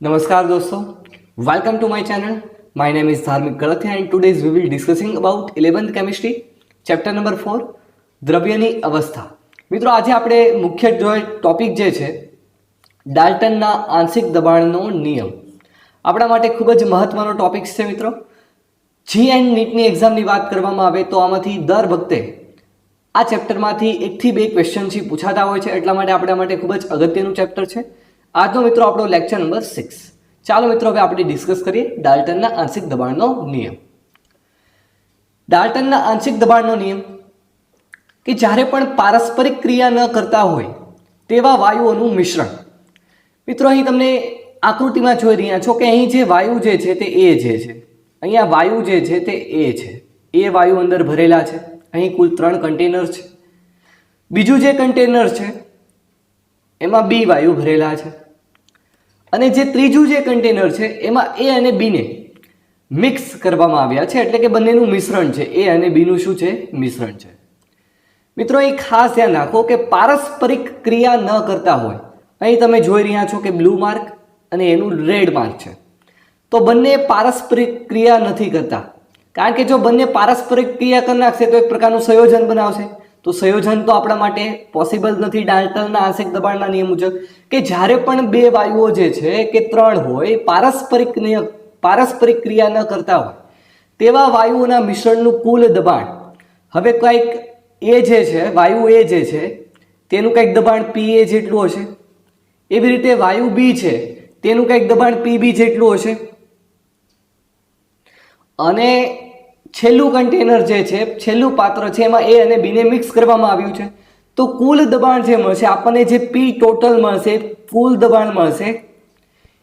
नमस्कार दोस्तों, welcome to my channel. My name is Dharmik Kadathiya and today's we will discussing about 11th chemistry chapter number 4 દ્રવ્યની અવસ્થા. મિત્રો આજે આપણે મુખ્ય જો ટોપિક જે છે ડાલ્ટનના આંશિક દબાણનો નિયમ આપણા માટે ખૂબ જ મહત્વનો ટોપિક છે. મિત્રો જી એન્ડ નીટની એક્ઝામની વાત કરવામાં આવે તો આમાંથી દર વખતે આ ચેપ્ટરમાંથી એકથી બે ક્વેશ્ચન પૂછાતા હોય છે, એટલા માટે આપણા માટે ખૂબ જ અગત્યનું ચેપ્ટર છે. આજનો મિત્રો આપણો લેક્ચર નંબર 6. ચાલો મિત્રો હવે આપણે ડિસ્કસ કરીએ ડાલ્ટનના આંશિક દબાણનો નિયમ. ડાલ્ટનના આંશિક દબાણનો નિયમ કે જ્યારે પણ પારસ્પરિક ક્રિયા ન કરતા હોય તેવા વાયુઓનું મિશ્રણ. મિત્રો અહીં તમને આકૃતિમાં જોઈ રહ્યા છો કે અહીં જે વાયુ જે છે તે એ જે છે, અહીંયા વાયુ જે છે તે એ છે, એ વાયુ અંદર ભરેલા છે. અહીં કુલ 3 કન્ટેનર છે. બીજું જે કન્ટેનર છે એમાં બી વાયુ ભરેલા છે અને જે ત્રીજું જે કન્ટેનર છે એમાં એ અને બીને મિક્સ કરવામાં આવ્યા છે, એટલે કે બંનેનું મિશ્રણ છે. એ અને બીનું શું છે? મિશ્રણ છે. મિત્રો અહીં ખાસ ધ્યાન રાખો કે પારસ્પરિક ક્રિયા ન કરતા હોય, અહીં તમે જોઈ રહ્યા છો કે બ્લુ માર્ક અને એનું રેડ માર્ક છે, તો બંને પારસ્પરિક ક્રિયા નથી કરતા. કારણ કે જો બંને પારસ્પરિક ક્રિયા કરી નાખશે તો એક પ્રકારનું સંયોજન બનાવશે, તો સંયોજન તો આપણા માટે પોસિબલ નથી ડાલ્ટનના આંશિક દબાણના નિયમ મુજબ. કે જ્યારે પણ બે વાયુઓ જે છે કે 3 હોય પારસ્પરિક ક્રિયા ન કરતા હોય તેવા વાયુઓના મિશ્રણનું કુલ દબાણ, હવે કંઈક એ જે છે વાયુ એ જે છે તેનું કંઈક દબાણ પી એ જેટલું હશે, એવી રીતે વાયુ બી છે તેનું કંઈક દબાણ પી બી જેટલું હશે, અને છેલ્લું કન્ટેનર જે છે, છેલ્લું પાત્ર છે એમાં એ અને બીને મિક્સ કરવામાં આવ્યું છે. તો કુલ દબાણ જે મળશે આપણને, જે પી ટોટલ મળશે, કુલ દબાણ મળશે,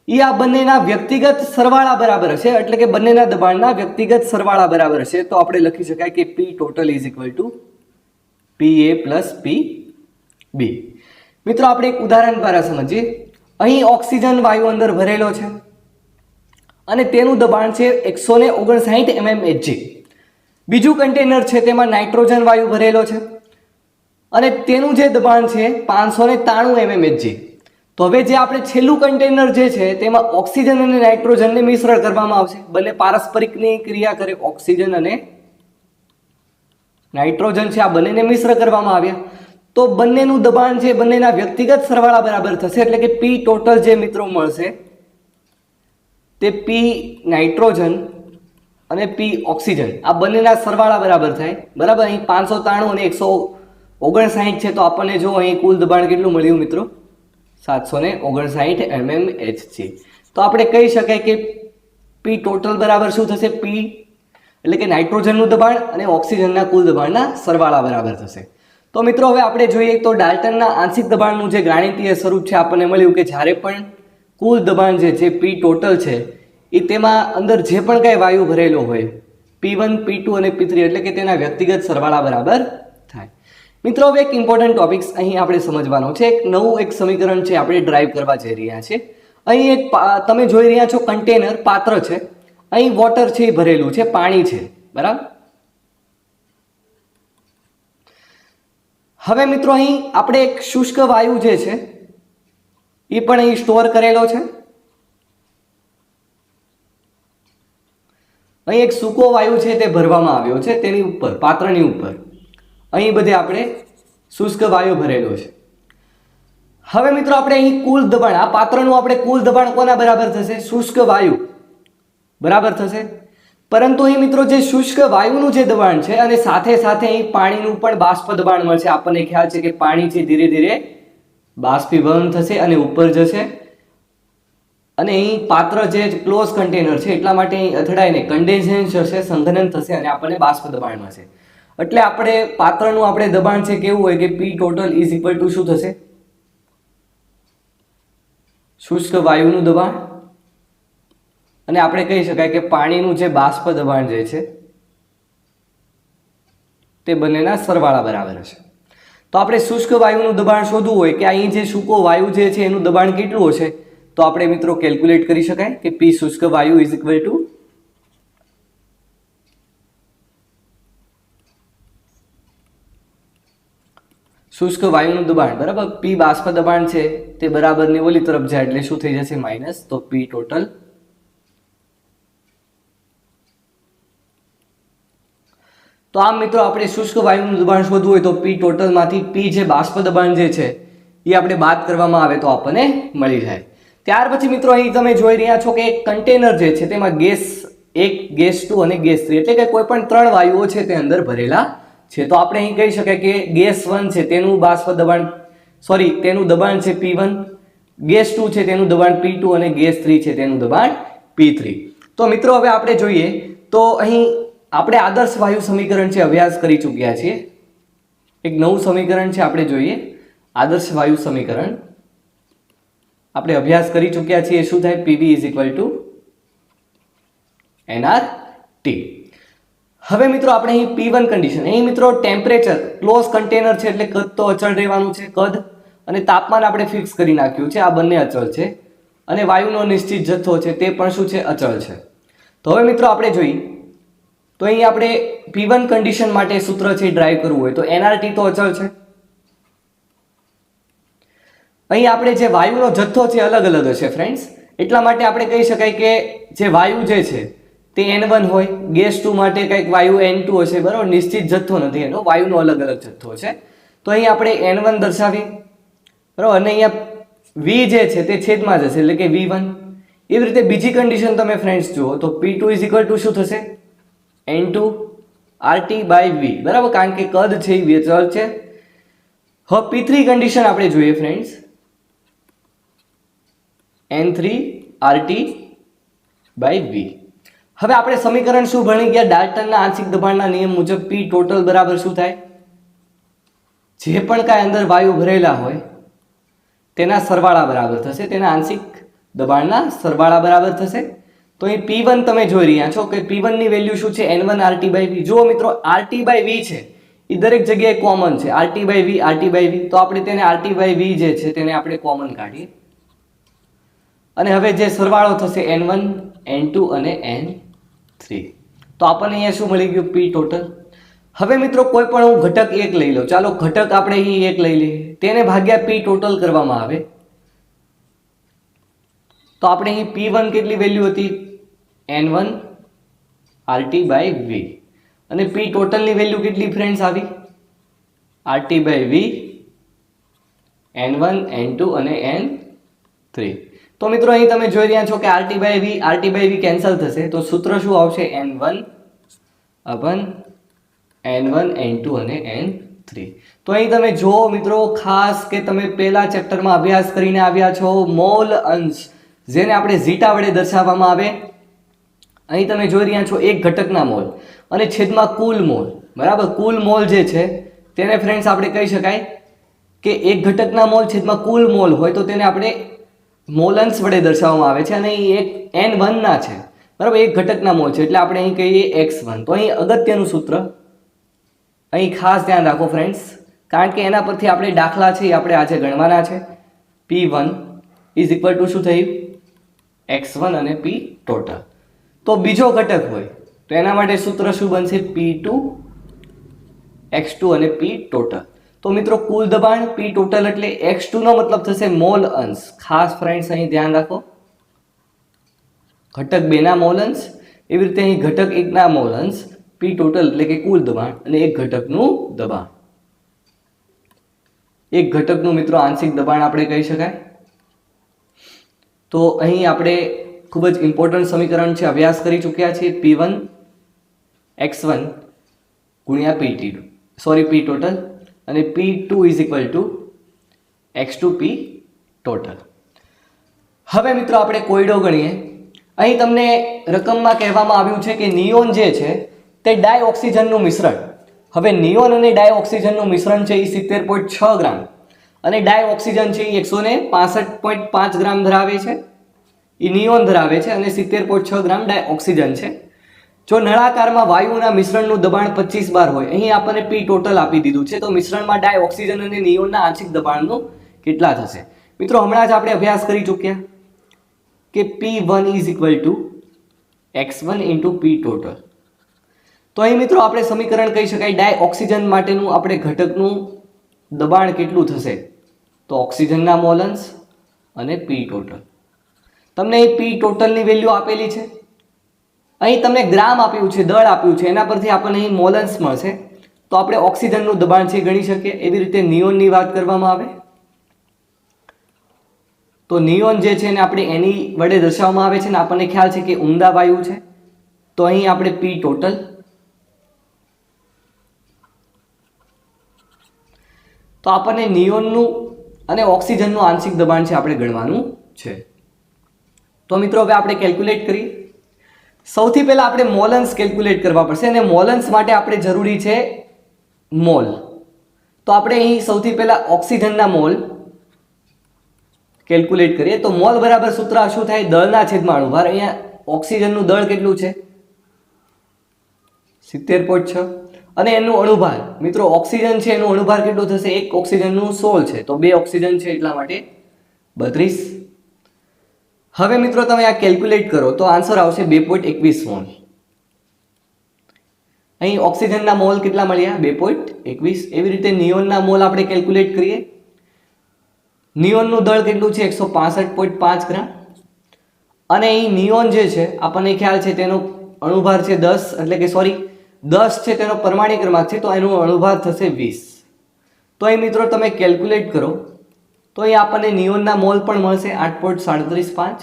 એ આ બંનેના વ્યક્તિગત સરવાળા બરાબર હશે, એટલે કે બંનેના દબાણના વ્યક્તિગત સરવાળા બરાબર હશે. તો આપણે લખી શકાય કે P total is equal to P A plus P B. મિત્રો આપણે એક ઉદાહરણ દ્વારા સમજીએ. અહીં ઓક્સિજન વાયુ અંદર ભરેલો છે અને તેનું દબાણ છે 159 mmHg. બીજું કન્ટેનર છે તેમાં નાઇટ્રોજન વાયુ ભરેલો છે અને તેનું જે દબાણ છે 593 mmHg. તો હવે જે આપણે છેલ્લું કન્ટેનર જે છે તેમાં ઓક્સિજન અને નાઇટ્રોજનને મિશ્રણ કરવામાં આવશે. બંને પારસ્પરિકની ક્રિયા કરે, ઓક્સિજન અને નાઇટ્રોજન છે, આ બંનેને મિશ્ર કરવામાં આવ્યા. તો બંનેનું દબાણ છે બંનેના વ્યક્તિગત સરવાળા બરાબર થશે, એટલે કે પી ટોટલ જે મિત્રો મળશે તે પી નાઇટ્રોજન અને પી ઓક્સિજન આ બંનેના સરવાળા બરાબર થાય. બરાબર, અહીં 593 અને 159 છે, તો આપણને જો અહીં કુલ દબાણ કેટલું મળ્યું મિત્રો? 759 mmHg. તો આપણે કહી શકાય કે પી ટોટલ બરાબર શું થશે? પી એટલે કે નાઇટ્રોજનનું દબાણ અને ઓક્સિજનના કુલ દબાણના સરવાળા બરાબર થશે. તો મિત્રો હવે આપણે જોઈએ તો ડાલ્ટનના આંશિક દબાણનું જે ગાણિતીય સ્વરૂપ છે આપણને મળ્યું કે જ્યારે પણ કુલ દબાણ જે છે પી ટોટલ છે એ તેમાં અંદર જે પણ કાંઈ વાયુ ભરેલો હોય P1, P2 અને P3, એટલે કે તેના વ્યક્તિગત સરવાળા બરાબર થાય. મિત્રો હવે એક ઇમ્પોર્ટન્ટ ટોપિક્સ અહીં આપણે સમજવાનો છે. એક નવું એક સમીકરણ છે આપણે ડ્રાઈવ કરવા જઈ રહ્યા છે. અહીં એક તમે જોઈ રહ્યા છો કન્ટેનર, પાત્ર છે, અહીં વોટર છે એ ભરેલું છે, પાણી છે. બરાબર. હવે મિત્રો અહીં આપણે એક શુષ્ક વાયુ જે છે એ પણ અહીં સ્ટોર કરેલો છે. અહીં એક સૂકો વાયુ છે તે ભરવામાં આવ્યો છે તેની ઉપર, પાત્રની ઉપર. અહીં બધે આપણે શુષ્ક વાયુ ભરેલો છે. હવે મિત્રો આપણે અહીં કુલ દબાણ, આ પાત્રનું આપણે કુલ દબાણ કોના બરાબર થશે? શુષ્ક વાયુ બરાબર થશે. પરંતુ અહીં મિત્રો જે શુષ્ક વાયુનું જે દબાણ છે અને સાથે સાથે અહીં પાણીનું પણ બાષ્પ દબાણ મળશે. આપણને ખ્યાલ છે કે પાણી છે ધીરે ધીરે બાષ્પીભવન થશે અને ઉપર જશે, અને અહીં પાત્ર જે ક્લોઝ કન્ટેનર છે એટલા માટે અહીં અથડાઈને કન્ડેન્સેશન થશે, સંઘનન થશે અને આપણને બાષ્પ દબાણ મળશે. એટલે આપણે પાત્રનું આપણે દબાણ છે કેવું હોય કે P total is equal two શું થશે? શુષ્ક વાયુનું દબાણ અને આપણે કહી શકાય કે પાણીનું જે બાષ્પ દબાણ જે છે તે બંનેના સરવાળા બરાબર હશે. તો આપણે શુષ્ક વાયુનું દબાણ શોધવું હોય કે અહીં જે સૂકો વાયુ જે છે એનું દબાણ કેટલું હશે, તો આપણે મિત્રો કેલ્ક્યુલેટ કરી શકાય કે પી શુષ્ક વાયુ ઇઝ ઇક્વલ ટુ શુષ્ક વાયુનું દબાણ બરાબર પી બાષ્પ દબાણ છે તે બરાબરની ઓલી તરફ જાય એટલે શું થઈ જશે માઇનસ, તો પી ટોટલ. તો આમ મિત્રો આપણે શુષ્ક વાયુનું દબાણ શોધવું હોય તો પી ટોટલ માંથી પી જે બાષ્પ દબાણ જે છે એ આપણે બાદ કરવામાં આવે તો આપણને મળી જાય. ત્યાર પછી મિત્રો અહીં તમે જોઈ રહ્યા છો કે એક કન્ટેનર જે છે તેમાં ગેસ 1, ગેસ 2 અને ગેસ 3 એટલે કે કોઈ પણ 3 વાયુઓ છે તે અંદર ભરેલા છે. તો આપણે અહીં કહી શકાય કે ગેસ 1 છે તેનું બાષ્પ દબાણ તેનું દબાણ છે P1, ગેસ 2 છે તેનું દબાણ P2 અને ગેસ 3 છે તેનું દબાણ P3. તો મિત્રો હવે આપણે જોઈએ તો અહીં આપણે આદર્શ વાયુ સમીકરણ છે અભ્યાસ કરી ચૂક્યા છીએ. એક નવું સમીકરણ છે આપણે જોઈએ આદર્શ વાયુ સમીકરણ આપણે અભ્યાસ કરી ચૂક્યા છીએ. શું થાય PV = nRT. હવે મિત્રો આપણે અહીં P1 કન્ડિશન અહીં મિત્રો ટેમ્પરેચર ક્લોઝ કન્ટેનર છે એટલે કદ તો અચળ રહેવાનું છે, કદ અને તાપમાન આપણે ફિક્સ કરી નાખ્યું છે, આ બંને અચળ છે અને વાયુનો નિશ્ચિત જથ્થો છે તે પણ શું છે અચળ છે. તો હવે મિત્રો આપણે જોઈએ તો અહીં આપણે P1 કન્ડિશન માટે સૂત્ર છે ડ્રાઈવ કરવું હોય તો nRT તો અચળ છે. અહીં આપણે જે વાયુનો જથ્થો છે અલગ અલગ હશે ફ્રેન્ડ્સ, એટલા માટે આપણે કહી શકાય કે જે વાયુ જે છે તે N1 હોય, ગેસ 2 માટે કંઈક વાયુ N2 હશે બરાબર, નિશ્ચિત જથ્થો નથી એનો, વાયુનો અલગ અલગ જથ્થો છે. તો અહીં આપણે N1 દર્શાવીએ બરાબર અને અહીંયા V જે છે તે છેદમાં જશે એટલે કે V1. એવી રીતે બીજી કન્ડિશન તમે ફ્રેન્ડ્સ જુઓ તો P2 = શું થશે N2 RT/V બરાબર, કારણ કે કદ છે એ અચળ છે. હવે P3 કન્ડિશન આપણે જોઈએ ફ્રેન્ડ્સ N3 RT/V. હવે આપણે સમીકરણ શું ભણી ગયા ડાલ્ટનના આંશિક દબાણના નિયમ મુજબ P ટોટલ બરાબર શું થાય જે પણ કાંઈ અંદર વાયુ ભરેલા હોય તેના સરવાળા બરાબર થશે, તેના આંશિક દબાણના સરવાળા બરાબર થશે. તો અહીં P1 તમે જોઈ રહ્યા છો કે P1 ની વેલ્યુ શું છે N1 RT/V. જુઓ મિત્રો RT/V છે એ દરેક જગ્યાએ કોમન છે, RT/V. તો આપણે તેને RT/V જે છે તેને આપણે કોમન કાઢીએ અને હવે જે સરવાળો થશે N1 N2 અને N3 તો આપણને અહીંયા શું મળી ગયું P ટોટલ. હવે મિત્રો કોઈ પણ હું ઘટક 1 લઈ લઉં, ચાલો ઘટક આપણે અહીં 1 લઈ લઈએ, તેને ભાગ્યા P ટોટલ કરવામાં આવે તો આપણે અહીં P1 કેટલી વેલ્યુ હતી N1 RT/V અને P ટોટલ ની વેલ્યુ કેટલી ફ્રેન્ડ્સ આવી RT/V N1 N2 અને N3. તો મિત્રો અહીં તમે જોઈ રહ્યા છો કે RT/V કેન્સલ થશે તો સૂત્ર શું આવશે N1 N1 N2 અને N3. તો અહીં તમે જો મિત્રો ખાસ કે તમે પહેલા ચેપ્ટરમાં અભ્યાસ કરીને આવ્યા છો મોલ અંશ જેને આપણે ઝીટા વડે દર્શાવવામાં આવે. અહીં તમે જોઈ રહ્યા છો એક ઘટકના મોલ અને છેદમાં કુલ મોલ બરાબર, કુલ મોલ જે છે તેને ફ્રેન્ડ્સ આપણે કહી શકાય કે એક ઘટકના મોલ છેદમાં કુલ મોલ હોય તો તેને આપણે મોલ અંશ વડે દર્શાવવામાં આવે છે અને અહીં એક N1 ના છે બરાબર, એક ઘટકના મોલ છે એટલે આપણે અહીં કહીએ x1. તો અહીં અગત્યનું સૂત્ર અહીં ખાસ ધ્યાન રાખો ફ્રેન્ડ્સ, કારણ કે એના પરથી આપણે દાખલા છે એ આપણે આજે ગણવાના છે. P1 = શું થયું x1 અને P ટોટલ. તો બીજો ઘટક હોય તો એના માટે સૂત્ર શું બનશે P2 x2 અને P ટોટલ. તો મિત્રો કુલ દબાણ P ટોટલ એટલે x2 નો મતલબ થશે મોલ અંશ. ખાસ ફ્રેન્ડ્સ અહીં ધ્યાન રાખો ઘટક 2 ના મોલ અંશ, એવી રીતે અહીં ઘટક 1 ના મોલ અંશ P ટોટલ એટલે કે કુલ દબાણ અને એક ઘટકનું દબાણ, એક ઘટકનું મિત્રો આંશિક દબાણ આપણે કહી શકાય. તો અહીં આપણે ખૂબ જ ઇમ્પોર્ટન્ટ સમીકરણ છે અભ્યાસ કરી ચૂક્યા છીએ P1 x1 ગુણ્યા P ટોટલ અને P2 = x2 P ટોટલ. હવે મિત્રો આપણે કોયડો ગણીએ. અહીં તમને રકમમાં કહેવામાં આવ્યું છે કે નિયોન જે છે તે ડાયઓક્સિજનનું મિશ્રણ. હવે નિયોન અને ડાયઓક્સિજનનું મિશ્રણ છે એ 70.6 ગ્રામ અને ડાયઓક્સિજન છે એ 165.5 ગ્રામ ધરાવે છે, એ નિયોન ધરાવે છે અને 70.6 ગ્રામ ડાયઓક્સિજન છે. જો નળાકારમાં વાયુના મિશ્રણનું દબાણ 25 બાર હોય, અહીં આપણને P ટોટલ આપી દીધું છે, તો મિશ્રણમાં ડાયઓક્સિજન અને નિયોનના આંશિક દબાણનું કેટલા થશે મિત્રો હમણાં જ આપણે અભ્યાસ કરી ચૂક્યા કે P1 = x1 × P ટોટલ. તો અહીં મિત્રો આપણે સમીકરણ કહી શકાય ડાયઓક્સિજન માટેનું આપણે ઘટકનું દબાણ કેટલું થશે? તો ઓક્સિજનના મોલન્સ અને પી ટોટલ. તમને એ પી ટોટલની વેલ્યુ આપેલી છે, અહીં તમને ગ્રામ આપ્યું છે, દળ આપ્યું છે, એના પરથી આપણને અહીં મોલન્સ મળશે. તો આપણે ઓક્સિજનનું દબાણ છે ગણી શકીએ. એવી રીતે નિયોનની વાત કરવામાં આવે તો નિયોન જે છે એને આપણે એની વડે દર્શાવવામાં આવે છે ને આપણને ખ્યાલ છે કે ઉમદા વાયુ છે. તો અહીં આપણે પી ટોટલ, તો આપણને નિયોનનું અને ઓક્સિજનનું આંશિક દબાણ છે આપણે ગણવાનું છે. તો મિત્રો હવે આપણે કેલ્ક્યુલેટ કરીએ. સૌથી પહેલા આપણે મોલન્સ કેલ્ક્યુલેટ કરવા પડશે અને મોલન્સ માટે આપણે જરૂરી છે મોલ. તો આપણે અહીં સૌથી પહેલા ઓક્સિજનના મોલ કેલ્ક્યુલેટ કરીએ. તો મોલ બરાબર સૂત્ર શું થાય? દળના છેદમાં અણુભાર. અહીંયા ઓક્સિજનનું દળ કેટલું છે? 70.6 અને એનું અણુભાર મિત્રો ઓક્સિજન છે એનું અણુભાર કેટલું થશે? એક ઓક્સિજનનું 16 છે, તો 2 ઓક્સિજન છે એટલા માટે 32. હવે મિત્રો તમે આ કેલ્ક્યુલેટ કરો તો આન્સર આવશે 2.21 મોલ. અહીં ઓક્સિજનના મોલ કેટલા મળ્યા? 2.21. એવી રીતે નિયોનના મોલ આપણે કેલ્ક્યુલેટ કરીએ. નિયોનનું દળ કેટલું છે? 165.5 ગ્રામ. અને અહીં નિયોન જે છે આપણને ખ્યાલ છે તેનો અણુભાર છે 10, એટલે કે સોરી 10 છે તેનો પરમાણિક ક્રમાંક છે, તો એનો અણુભાર થશે 20. તો અહીં મિત્રો તમે કેલ્ક્યુલેટ કરો તો અહીં આપણને નિયોનના મોલ પણ મળશે 8.375.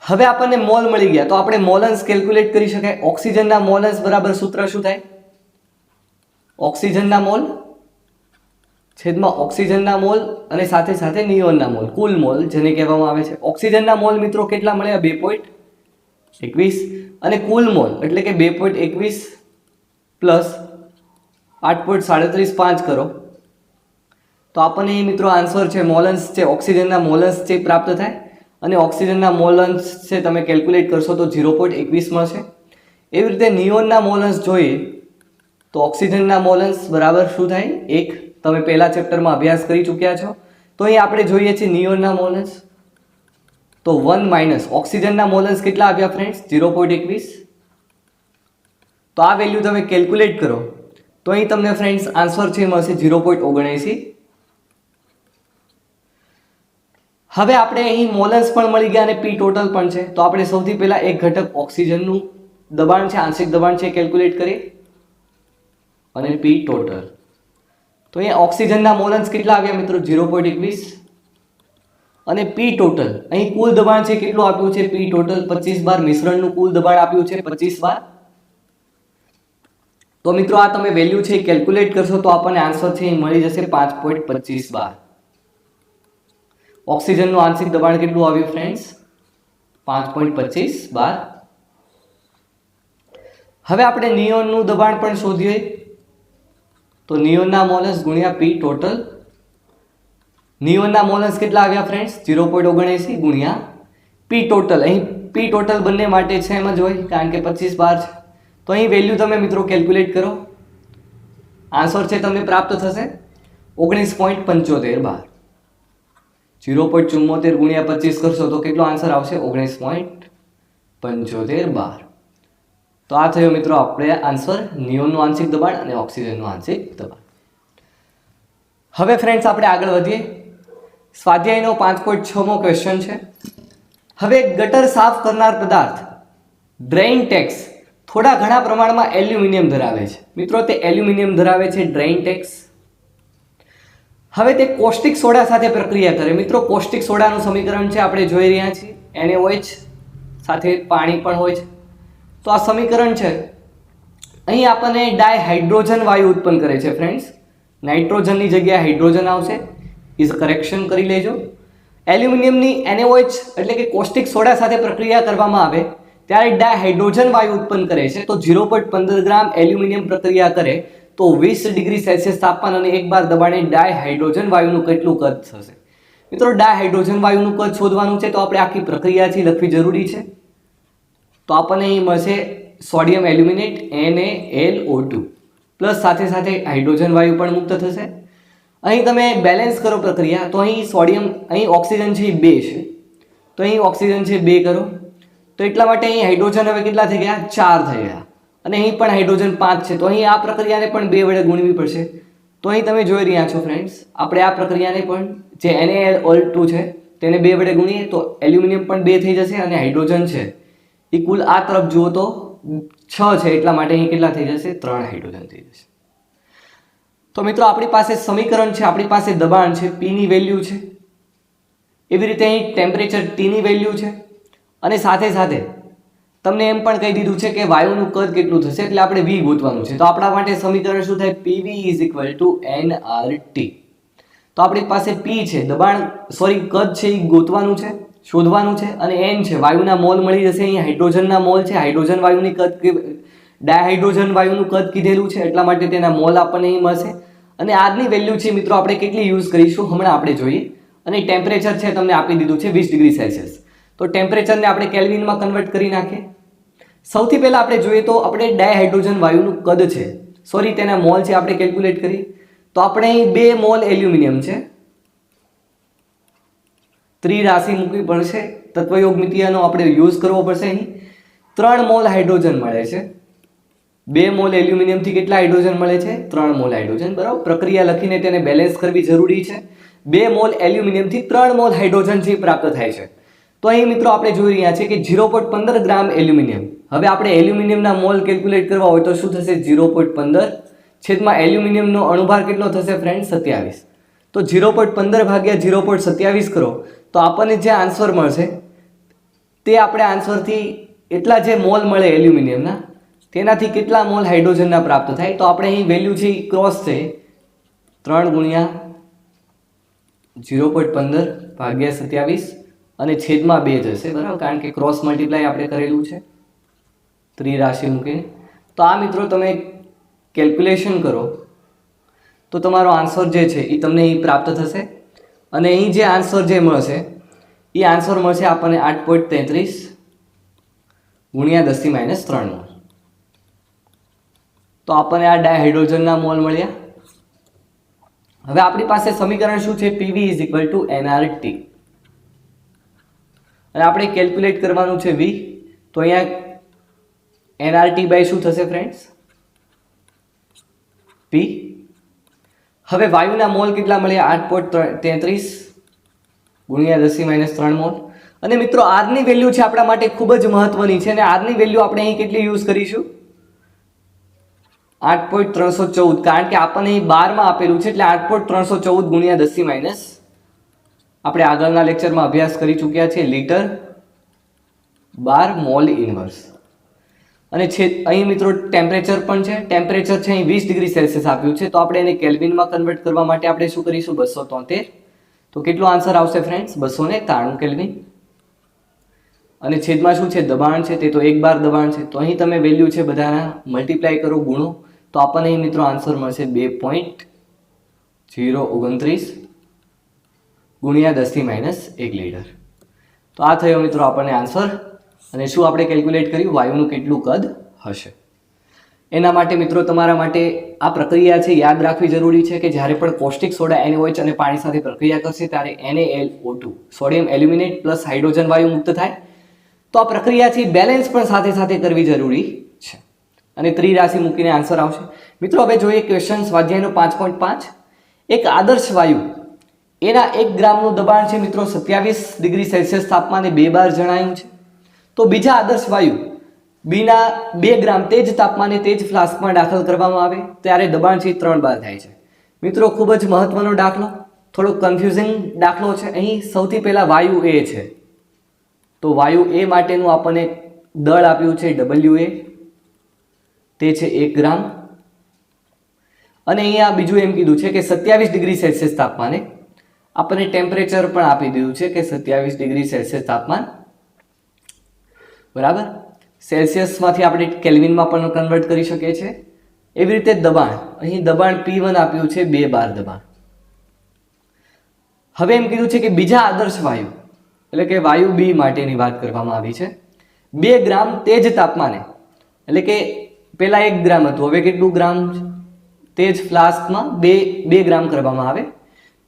હવે આપણને મોલ મળી ગયા તો આપણે મોલન્સ કેલ્ક્યુલેટ કરી શકાય. ઓક્સિજનના મોલન્સ બરાબર સૂત્ર શું થાય? ઓક્સિજનના મોલ છેદમાં ઓક્સિજનના મોલ અને સાથે સાથે નિયોનના મોલ, કુલ મોલ જેને કહેવામાં આવે છે. ઓક્સિજનના મોલ મિત્રો કેટલા મળ્યા? 2.21 અને કુલ મોલ એટલે કે 2.21 પ્લસ 8.375 કરો તો આપણને મિત્રો આન્સર છે મોલન્સ છે ઓક્સિજનના મોલન્સ છે પ્રાપ્ત થાય. અને ઓક્સિજનના મોલન્સ છે તમે કેલ્ક્યુલેટ કરશો તો 0.21 મળશે. એવી રીતે નિયોનના મોલન્સ જોઈએ તો ઓક્સિજનના મોલન્સ બરાબર શું થાય? 1. તમે પહેલા ચેપ્ટરમાં અભ્યાસ કરી ચૂક્યા છો. તો અહીં આપણે જોઈએ છીએ નિયોનના મોલન્સ તો 1 માઇનસ ઓક્સિજનના મોલન્સ કેટલા આવ્યા ફ્રેન્ડ્સ? 0.21. તો આ વેલ્યુ તમે કેલ્ક્યુલેટ કરો તો અહીં તમને ફ્રેન્ડ્સ આન્સર છે મળશે 0.79. હવે આપણે અહીં મોલન્સ પણ મળી ગયા અને પી ટોટલ પણ છે. તો આપણે સૌથી પહેલા એક ઘટક ઓક્સિજનનું દબાણ છે, આંશિક દબાણ છે કેલ્ક્યુલેટ કરીએ અને પી ટોટલ. તો અહીંયા ઓક્સિજનના મોલન્સ કેટલા આવ્યા મિત્રો? 0.21 અને પી ટોટલ અહીં કુલ દબાણ છે કેટલું આપ્યું છે? પી ટોટલ 25 બાર. મિશ્રણનું કુલ દબાણ આપ્યું છે 25 બાર. તો મિત્રો આ તમે વેલ્યુ છે કેલ્ક્યુલેટ કરશો તો આપણને આન્સર છે મળી જશે 5.25 બાર. ઓક્સિજનનું આંશિક દબાણ કેટલું આવ્યું ફ્રેન્ડ્સ? 5.25 બાર. હવે આપણે નિયોનનું દબાણ પણ શોધીએ તો નિયોનના મોલન્સ ગુણ્યા પી ટોટલ. નિયોનના મોલન્સ કેટલા આવ્યા ફ્રેન્ડ્સ? 0.79 ગુણ્યા પી ટોટલ. અહીં પી ટોટલ બંને માટે છે એમ જ હોય કારણ કે 25 બાર છે. તો અહીં વેલ્યુ તમે મિત્રો કેલ્ક્યુલેટ કરો. આન્સર છે તમને પ્રાપ્ત થશે 19.75 બાર. 0.74 ગુણ્યા 25 કરશો તો કેટલો આન્સર આવશે? 19.75 બાર. તો આ થયો મિત્રો આપણે આન્સર નિયોનનું આંશિક દબાણ અને ઓક્સિજનનું આંશિક દબાણ. હવે ફ્રેન્ડ્સ આપણે આગળ વધીએ. સ્વાધ્યાયનો 5.6મો ક્વેશ્ચન છે. હવે ગટર સાફ કરનાર પદાર્થ ડ્રેઇન ટેક્સ થોડા ઘણા પ્રમાણમાં એલ્યુમિનિયમ ધરાવે છે. મિત્રો તે એલ્યુમિનિયમ ધરાવે છે ડ્રેઇન ટેક્સ. હવે તે કોસ્ટિક સોડા સાથે પ્રક્રિયા કરે. મિત્રો કોસ્ટિક સોડાનું સમીકરણ છે આપણે જોઈ રહ્યા છીએ NaOH સાથે પાણી પણ હોય છે. તો આ સમીકરણ છે અહીં આપણને ડાયહાઇડ્રોજન વાયુ ઉત્પન્ન કરે છે ફ્રેન્ડ્સ. નાઇટ્રોજનની જગ્યાએ હાઇડ્રોજન આવશે. ઇઝ કરેક્શન કરી લેજો. એલ્યુમિનિયમની NaOH એટલે કે કોસ્ટિક સોડા સાથે પ્રક્રિયા કરવામાં આવે ત્યારે ડાયહાઇડ્રોજન વાયુ ઉત્પન્ન કરે છે. તો 0.15 ગ્રામ એલ્યુમિનિયમ પ્રક્રિયા કરે તો 20 ડિગ્રી સેલ્સિયસ તાપમાન અને 1 બાર દબાણે ડાયહાઇડ્રોજન વાયુનું કેટલું કદ થશે? મિત્રો ડાયહાઇડ્રોજન વાયુનું કદ શોધવાનું છે તો આપણે આખી પ્રક્રિયા છે લખવી જરૂરી છે. તો આપણને અહીં મળશે સોડિયમ એલ્યુમિનેટ NaLO2 પ્લસ સાથે સાથે હાઇડ્રોજન વાયુ પણ મુક્ત થશે. અહીં તમે બેલેન્સ કરો પ્રક્રિયા તો અહીં સોડિયમ અહીં ઓક્સિજન છે 2 છે તો અહીં ઓક્સિજન છે 2 કરો તો એટલા માટે અહીં હાઇડ્રોજન હવે કેટલા થઈ ગયા? 4 થઈ ગયા અને અહીં પણ હાઇડ્રોજન 5 છે, તો અહીં આ પ્રક્રિયાને પણ 2 વડે ગુણવી પડશે. તો અહીં તમે જોઈ રહ્યા છો ફ્રેન્ડ્સ, આપણે આ પ્રક્રિયાને પણ જે NaOl2 છે તેને 2 વડે ગુણીએ તો એલ્યુમિનિયમ પણ 2 થઈ જશે અને હાઇડ્રોજન છે એ કુલ આ તરફ જુઓ તો 6 છે, એટલા માટે અહીં કેટલા થઈ જશે? 3 હાઇડ્રોજન થઈ જશે. તો મિત્રો આપણી પાસે સમીકરણ છે, આપણી પાસે દબાણ છે, P ની વેલ્યુ છે, એવી રીતે અહીં ટેમ્પરેચર T ની વેલ્યુ છે, અને સાથે સાથે તમને એમ પણ કહી દીધું છે કે વાયુનું કદ કેટલું થશે, એટલે આપણે V ગોતવાનું છે. તો આપણા માટે સમીકરણ શું થાય? PV nRT. તો આપણી પાસે P છે, દબાણ કદ છે એ ગોતવાનું છે, શોધવાનું છે, અને N છે વાયુના મોલ મળી જશે. અહીં હાઇડ્રોજનના મોલ છે, હાઇડ્રોજન વાયુની કદ ડાયહાઇડ્રોજન વાયુનું કદ કીધેલું છે, એટલા માટે તેના મોલ આપણને અહીં મળશે. અને આજની વેલ્યુ છે મિત્રો આપણે કેટલી યુઝ કરીશું હમણાં આપણે જોઈએ. અને ટેમ્પરેચર છે તમને આપી દીધું છે 20 ડિગ્રી સેલ્સિયસ. તો ટેમ્પરેચરને આપણે કેલ્વિનમાં કન્વર્ટ કરી નાખીએ. સૌથી પહેલા આપણે જોઈએ તો આપણે ડાયહાઇડ્રોજન વાયુનું કદ છે તેના મોલ છે આપણે કેલ્ક્યુલેટ કરીએ. તો આપણે અહીં 2 મોલ એલ્યુમિનિયમ છે, ત્રિરાશિ મૂકવી પડશે, તત્વયોગમિતિયાનો આપણે યુઝ કરવો પડશે. અહીં 3 મોલ હાઇડ્રોજન મળે છે. 2 મોલ એલ્યુમિનિયમ થી કેટલા હાઇડ્રોજન મળે છે? 3 મોલ હાઇડ્રોજન. બરાબર, પ્રક્રિયા લખીને તેને બેલેન્સ કરવી જરૂરી છે. 2 મોલ એલ્યુમિનિયમ થી 3 મોલ હાઇડ્રોજન જે પ્રાપ્ત થાય છે. તો અહીં મિત્રો આપણે જોઈ રહ્યા છીએ કે 0.15 ગ્રામ એલ્યુમિનિયમ. હવે આપણે એલ્યુમિનિયમના મોલ કેલ્ક્યુલેટ કરવા હોય તો શું થશે? 0.15 છેદમાં એલ્યુમિનિયમનો અણુભાર કેટલો થશે ફ્રેન્ડ? 27. તો 0.15 ભાગ્યા 0.27 કરો તો આપણને જે આન્સર મળશે તે આપણે આન્સરથી એટલા જે મોલ મળે એલ્યુમિનિયમના તેનાથી કેટલા મોલ હાઇડ્રોજનના પ્રાપ્ત થાય. તો આપણે અહીં વેલ્યુ છે ક્રોસ છે 3 ગુણ્યા 0.15 ભાગ્યા 27 અને છેદમાં 2 જશે. બરાબર, કારણ કે ક્રોસ મલ્ટીપ્લાય આપણે કરેલું છે ત્રિરાશિ મૂકીને. તો આ મિત્રો તમે કેલ્ક્યુલેશન કરો તો તમારો આન્સર જે છે એ તમને અહીં પ્રાપ્ત થશે. અને અહીં જે આન્સર જે મળશે એ આન્સર મળશે આપણને 8.33 ગુણ્યા 10⁻³ મોલ. તો આપણને આ ડાયહાઇડ્રોજનના મોલ મળ્યા. હવે આપણી પાસે સમીકરણ શું છે? PV nRT. અને આપણે કેલ્ક્યુલેટ કરવાનું છે V. તો અહીંયા nRT બાય શું થશે ફ્રેન્ડ્સ? P. હવે વાયુના મોલ કેટલા મળ્યા? 8.33 ગુણ્યા 10⁻³ મોલ. અને મિત્રો આરની વેલ્યુ છે આપણા માટે ખૂબ જ મહત્વની છે, અને આરની વેલ્યુ આપણે અહીં કેટલી યુઝ કરીશું? 8.314, કારણ કે આપણને અહીં 12 માં આપેલું છે, એટલે 8.314 ગુણ્યા 10⁻, આપણે આગળના લેક્ચરમાં અભ્યાસ કરી ચૂક્યા છે, લીટર 12 મોલ ઇનવર્સ. અને અહીં મિત્રો ટેમ્પરેચર પણ છે, ટેમ્પરેચર છે અહીં 20 ડિગ્રી સેલ્સિયસ આપ્યું છે. તો આપણે એને કેલ્વિનમાં કન્વર્ટ કરવા માટે આપણે શું કરીશું? 273. તો કેટલો આન્સર આવશે ફ્રેન્ડ્સ? 293 કેલ્વિન. અને છેદમાં શું છે? દબાણ છે, તે તો 1 બાર દબાણ છે. તો અહીં તમે વેલ્યુ છે બધાના મલ્ટીપ્લાય કરો, ગુણો, તો આપણને અહીં મિત્રો આન્સર મળશે 2.029 ગુણ્યા 10⁻1 લીટર. તો આ થયો મિત્રો આપણને આન્સર. અને શું આપણે કેલ્ક્યુલેટ કર્યું? વાયુનું કેટલું કદ હશે. એના માટે મિત્રો તમારા માટે આ પ્રક્રિયા છે યાદ રાખવી જરૂરી છે કે જ્યારે પણ કોસ્ટિક સોડા NaOH અને પાણી સાથે પ્રક્રિયા કરશે ત્યારે NaLO2 sodium aluminate plus hydrogen વાયુ મુક્ત થાય. તો આ પ્રક્રિયા છે બેલેન્સ પણ સાથે સાથે કરવી જરૂરી છે. અને ત્રિરાશિ મૂકીને આન્સર આવશે. મિત્રો હવે જોઈએ ક્વેશ્ચન સ્વાધ્યાયનો 5.5. એક આદર્શ વાયુ એના 1 ગ્રામનું દબાણ છે મિત્રો 27 ડિગ્રી સેલ્સિયસ તાપમાને 2 બાર જણાયું છે. તો બીજા આદર્શ વાયુ બીના 2 ગ્રામ તે જ તાપમાને તે જ ફ્લાસ્કમાં દાખલ કરવામાં આવે ત્યારે દબાણ છે 3 બાર થાય છે. મિત્રો ખૂબ જ મહત્વનો દાખલો, થોડો કન્ફ્યુઝિંગ દાખલો છે. અહીં સૌથી પહેલા વાયુ A છે, તો વાયુ A માટેનું આપણને દળ આપ્યું છે WA, તે છે 1 ગ્રામ. અને અહીંયા બીજું એમ કીધું છે કે 27 ડિગ્રી સેલ્સિયસ તાપમાને આપણને ટેમ્પરેચર પણ આપી દીધું છે કે 27 ડિગ્રી સેલ્સિયસ તાપમાન. બરાબર, સેલ્સિયસમાંથી આપણે કેલ્વિનમાં પણ કન્વર્ટ કરી શકીએ છીએ. એવી રીતે દબાણ, અહીં દબાણ P1 આપ્યું છે 2 બાર દબાણ. હવે એમ કીધું છે કે બીજા આદર્શ વાયુ એટલે કે વાયુ B માટેની વાત કરવામાં આવી છે 2 ગ્રામ તે જ તાપમાને, એટલે કે પહેલા 1 ગ્રામ હતું, હવે કેટલું ગ્રામ? તે જ ફ્લાસ્કમાં 2 ગ્રામ કરવામાં આવે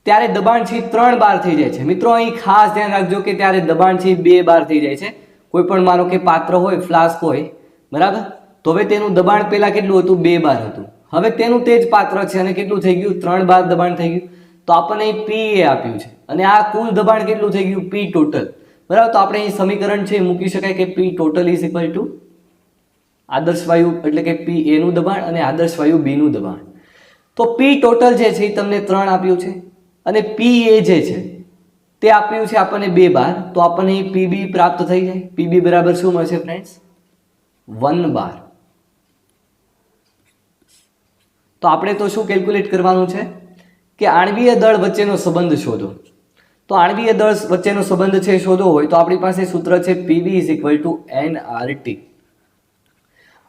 ત્યારે દબાણ છે 3 બાર થઈ જાય છે. મિત્રો અહીં ખાસ ધ્યાન રાખજો કે ત્યારે દબાણ છે 2 બાર થઈ જાય છે. કોઈ પણ માનો કે પાત્ર હોય, ફ્લાસ્ક હોય, બરાબર, તો હવે તેનું દબાણ પહેલા કેટલું હતું? 2 બાર હતું. હવે તેનું તે જ પાત્ર છે અને કેટલું થઈ ગયું? 3 બાર દબાણ થઈ ગયું. તો આપણને પી એ આપ્યું છે અને આ કુલ દબાણ કેટલું થઈ ગયું? પી ટોટલ. બરાબર. તો આપણે અહીં સમીકરણ છે મૂકી શકાય કે P total is equal two આદર્શ વાયુ એટલે કે પી એ નું દબાણ અને આદર્શ વાયુ બી નું દબાણ. તો પી ટોટલ જે છે એ તમને 3 આપ્યું છે અને પી એ જે છે તે આપ્યું છે આપણને 2 બાર. તો આપણને પીબી પ્રાપ્ત થઈ જાય. પીબી બરાબર શું મળશે ફ્રેન્ડ્સ? 1 બાર. તો આપણે તો શું કેલ્ક્યુલેટ કરવાનું છે કે આણ્વીય દળ વચ્ચેનો સંબંધ શોધો. તો આણ્વીય દળ વચ્ચેનો સંબંધ છે શોધવો હોય તો આપણી પાસે સૂત્ર છે PB is equal two NRT.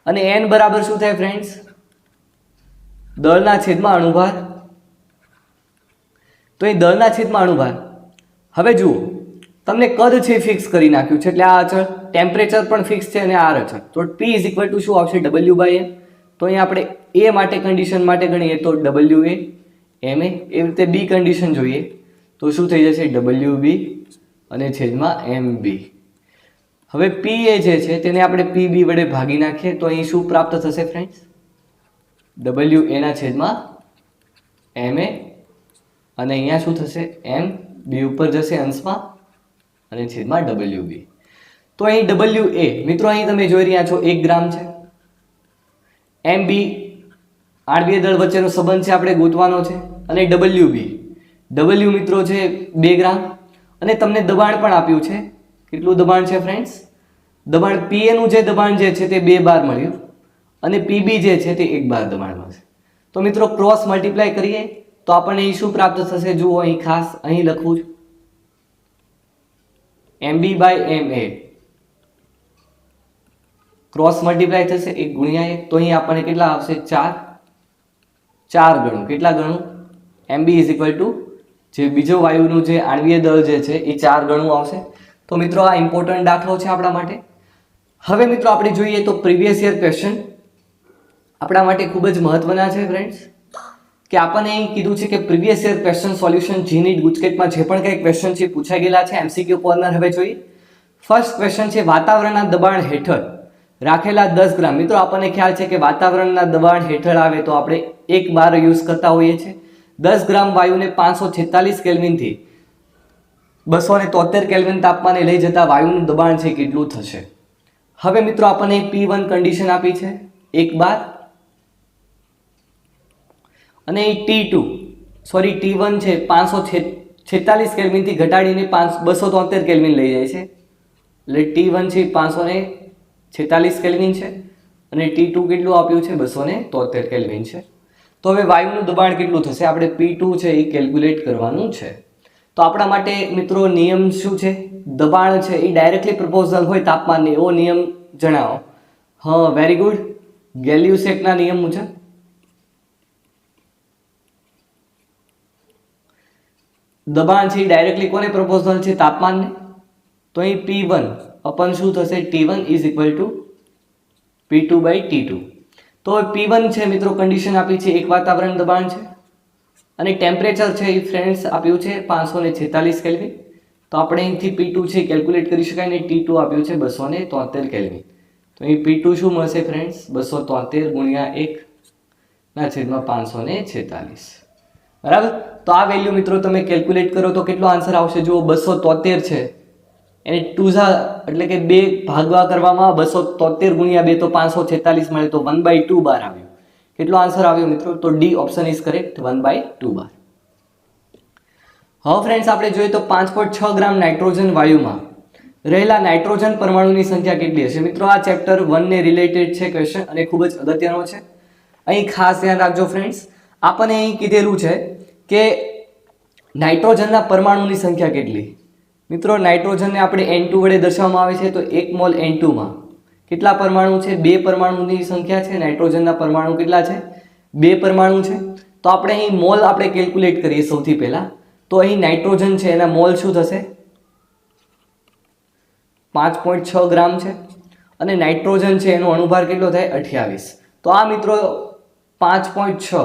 અને n બરાબર શું થાય ફ્રેન્ડ્સ? દળના છેદમાં અણુભાર. તો એ દળના છેદમાં અણુભાર. હવે જુઓ, તમને કદ છે ફિક્સ કરી નાખ્યું છે એટલે આ અચળ, ટેમ્પરેચર પણ ફિક્સ છે અને આર અચળ. તો P ઇઝ ઇક્વલ ટુ શું આવશે? W/m. તો અહીં આપણે એ માટે કન્ડિશન માટે ગણીએ તો WA MA. એવી રીતે બી કન્ડિશન જોઈએ તો શું થઈ જશે? WB અને છેદમાં MB. હવે PA જે છે તેને આપણે PB વડે ભાગી નાખીએ તો અહીં શું પ્રાપ્ત થશે ફ્રેન્ડ્સ? WA ના છેદમાં MA અને અહીંયા શું થશે? MB ઉપર જશે અંશમાં અને છેદમાં WB. તો અહીં WA મિત્રો અહીં તમે જોઈ રહ્યા છો 1 ગ્રામ છે. MB આણ્વીય દળ વચ્ચેનો સંબંધ છે આપણે ગોતવાનો છે અને W મિત્રો છે 2 ગ્રામ અને તમને દબાણ પણ આપ્યું છે. કેટલું દબાણ છે ફ્રેન્ડ્સ? દબાણ PA નું જે દબાણ જે છે તે 2 બાર મળ્યું અને PB જે છે તે 1 બાર દબાણ મળશે. તો મિત્રો ક્રોસ મલ્ટીપ્લાય કરીએ તો આપણને અહીં શું પ્રાપ્ત થશે? જુઓ અહીં ખાસ અહીં લખવું છું MB/MA ક્રોસ મલ્ટીપ્લાય થશે 1 ગુણ્યા 1. તો અહીં આપણને કેટલા આવશે? 4 ગણું. કેટલા ગણું? MB ઇઝ ઇક્વલ ટુ જે બીજો વાયુનું જે આણ્વીય દળ જે છે એ 4 ગણું આવશે. તો મિત્રો આ ઇમ્પોર્ટન્ટ દાખલો છે આપણા માટે. હવે મિત્રો આપણે જોઈએ તો પ્રીવિયસ યર ક્વેશ્ચન આપણા માટે ખૂબ જ મહત્વના છે ફ્રેન્ડ્સ, કે આપણને અહીં કીધું છે કે પ્રીવિયસ યર ક્વેશ્ચન સોલ્યુશન જીનીટ ગુજકેટમાં જે પણ કંઈ ક્વેશ્ચન છે પૂછાઈ ગયેલા છે. MCQ કોર્નર હવે જોઈએ. ફર્સ્ટ ક્વેશ્ચન છે વાતાવરણના દબાણ હેઠળ રાખેલા 10 ગ્રામ. મિત્રો આપણને ખ્યાલ છે કે વાતાવરણના દબાણ હેઠળ આવે તો આપણે 1 બાર યુઝ કરતા હોઈએ છીએ. 10 ગ્રામ વાયુને 546 કેલ્વિનથી 273 કેલ્વિન તાપમાને લઈ જતા વાયુનું દબાણ છે કેટલું થશે? હવે મિત્રો આપણને P1 કન્ડિશન આપી છે 1 બાર અને T1 છે 546 કેલ્વિનથી ઘટાડીને 273 કેલ્વિન લઈ જાય છે. એટલે T1 છે 546 કેલ્વિન છે અને T2 કેટલું આપ્યું છે? 273 કેલ્વિન છે. તો હવે વાયુનું દબાણ કેટલું થશે? આપણે P2 છે એ કેલ્ક્યુલેટ કરવાનું છે. તો આપણા માટે મિત્રો નિયમ શું છે? દબાણ છે એ ડાયરેક્ટલી પ્રોપોર્શનલ હોય તાપમાનને એવો નિયમ જણાવો. હા, વેરી ગુડ. ગેલ્યુસેકના નિયમ મુજબ દબાણ છે એ ડાયરેક્ટલી કોને પ્રોપોર્શનલ છે? તાપમાનને. તો અહીં P1 અપન શું થશે? T1 is equal two P2/T2. તો P1 છે મિત્રો કન્ડિશન આપી છે 1 વાતાવરણ દબાણ છે અને ટેમ્પરેચર છે એ ફ્રેન્ડ્સ આપ્યું છે 546 કેલ્વિન. તો આપણે અહીંથી P2 છે કેલ્ક્યુલેટ કરી શકાય ને T2 આપ્યું છે 273 કેલ્વિન. તો અહીં P2 શું મળશે ફ્રેન્ડ્સ? 273 ગુણ્યા 1 ના છેદમાં 546. બરાબર. તો આ વેલ્યુ મિત્રો તમે કેલ્ક્યુલેટ કરો તો કેટલો આન્સર આવશે? જુઓ 273 છે એને 2 એટલે કે 2 ભાગવા કરવામાં 273 ગુણ્યા 2 તો 546 મળે તો 1/2 બાર આવ્યું. કેટલો આન્સર આવ્યો મિત્રો? તો ડી ઓપ્શન ઇઝ કરેક્ટ, 1/2 બાર. હવે ફ્રેન્ડ્સ આપણે જોઈએ તો 5.6 ગ્રામ નાઇટ્રોજન વાયુમાં રહેલા નાઇટ્રોજન પરમાણુની સંખ્યા કેટલી હશે? મિત્રો આ ચેપ્ટર 1 ને રિલેટેડ છે ક્વેશ્ચન અને ખૂબ જ અગત્યનો છે. અહીં ખાસ ધ્યાન રાખજો ફ્રેન્ડ્સ. આપણને અહીં કીધેલું છે કે નાઇટ્રોજનના પરમાણુની સંખ્યા કેટલી? મિત્રો નાઇટ્રોજનને આપણે N2 વડે દર્શાવવામાં આવે છે. તો 1 મોલ N2 માં કેટલા પરમાણુ છે? 2 પરમાણુની સંખ્યા છે. નાઇટ્રોજનના પરમાણુ કેટલા છે? 2 પરમાણુ છે. તો આપણે અહીં મોલ આપણે કેલ્ક્યુલેટ કરીએ સૌથી પહેલા. તો અહીં નાઇટ્રોજન છે એના મોલ શું થશે? 5.6 ગ્રામ છે અને નાઇટ્રોજન છે એનો અણુભાર કેટલો થાય? 28. તો આ મિત્રો 5.6